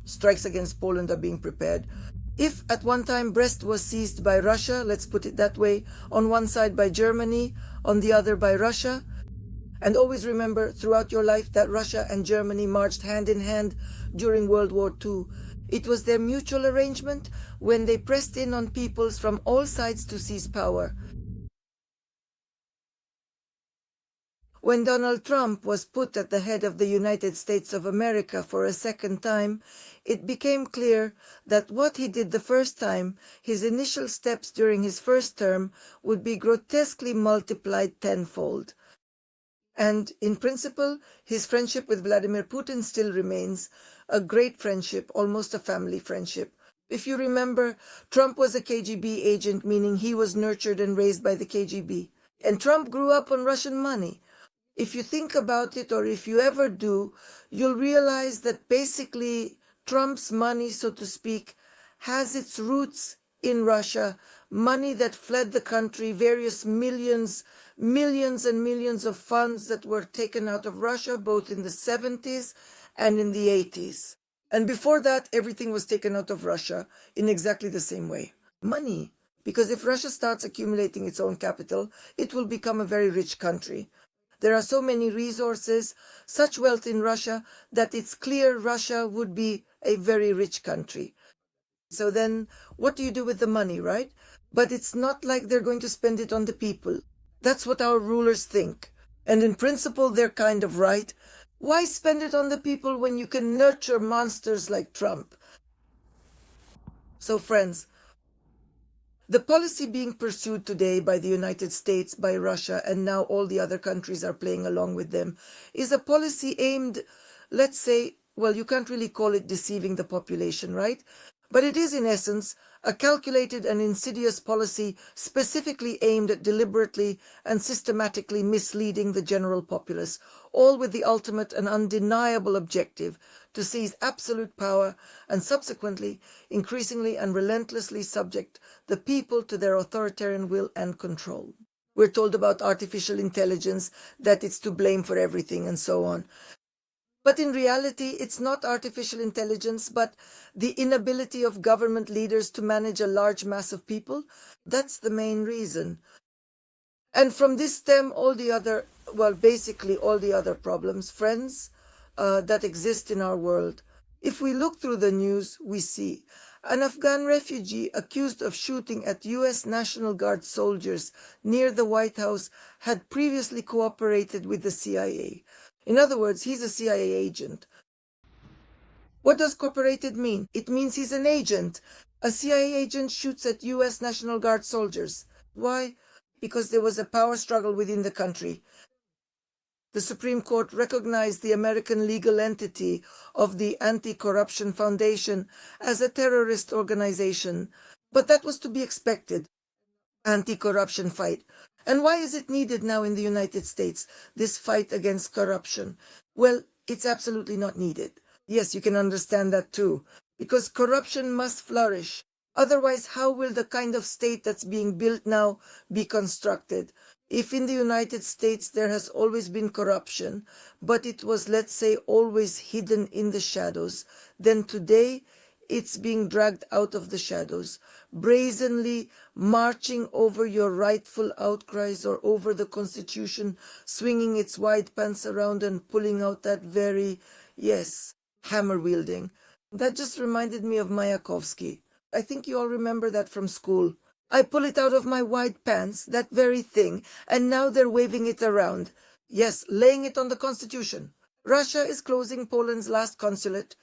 strikes against Poland are being prepared. If at one time Brest was seized by Russia, let's put it that way, on one side by Germany, on the other by Russia, and always remember throughout your life that Russia and Germany marched hand in hand during World War II. It was their mutual arrangement when they pressed in on peoples from all sides to seize power. When Donald Trump was put at the head of the United States of America for a second time, it became clear that what he did the first time, his initial steps during his first term, would be grotesquely multiplied tenfold. And in principle, his friendship with Vladimir Putin still remains a great friendship, almost a family friendship. If you remember, Trump was a KGB agent, meaning he was nurtured and raised by the KGB. And Trump grew up on Russian money. If you think about it, or if you ever do, you'll realize that basically Trump's money, so to speak, has its roots in Russia, money that fled the country, various millions and millions of funds that were taken out of Russia, both in the 70s and in the 80s. And before that, everything was taken out of Russia in exactly the same way. Money. Because if Russia starts accumulating its own capital, it will become a very rich country. There are so many resources, such wealth in Russia, that it's clear Russia would be a very rich country. So then, what do you do with the money, right? But it's not like they're going to spend it on the people. That's what our rulers think. And in principle, they're kind of right. Why spend it on the people when you can nurture monsters like Trump? So friends, the policy being pursued today by the United States, by Russia, and now all the other countries are playing along with them, is a policy aimed, let's say, well, you can't really call it deceiving the population, right? But it is, in essence, a calculated and insidious policy specifically aimed at deliberately and systematically misleading the general populace, all with the ultimate and undeniable objective to seize absolute power and subsequently, increasingly and relentlessly subject the people to their authoritarian will and control. We're told about artificial intelligence, that it's to blame for everything and so on. But in reality, it's not artificial intelligence, but the inability of government leaders to manage a large mass of people. That's the main reason. And from this stem basically all the other problems, friends, that exist in our world. If we look through the news, we see an Afghan refugee accused of shooting at U.S. National Guard soldiers near the White House had previously cooperated with the CIA. In other words, he's a CIA agent. What does cooperated mean? It means he's an agent. A CIA agent shoots at U.S. National Guard soldiers. Why? Because there was a power struggle within the country. The Supreme Court recognized the American legal entity of the Anti-Corruption Foundation as a terrorist organization. But that was to be expected. Anti-corruption fight. And why is it needed now in the United States, this fight against corruption? Well, it's absolutely not needed. Yes, you can understand that too, because corruption must flourish. Otherwise, how will the kind of state that's being built now be constructed? If in the United States there has always been corruption, but it was, let's say, always hidden in the shadows, then today it's being dragged out of the shadows, brazenly marching over your rightful outcries or over the Constitution, swinging its wide pants around and pulling out that very, yes, hammer wielding. That just reminded me of Mayakovsky. I think you all remember that from school. I pull it out of my wide pants, that very thing, and now they're waving it around. Yes, laying it on the Constitution. Russia is closing Poland's last consulate.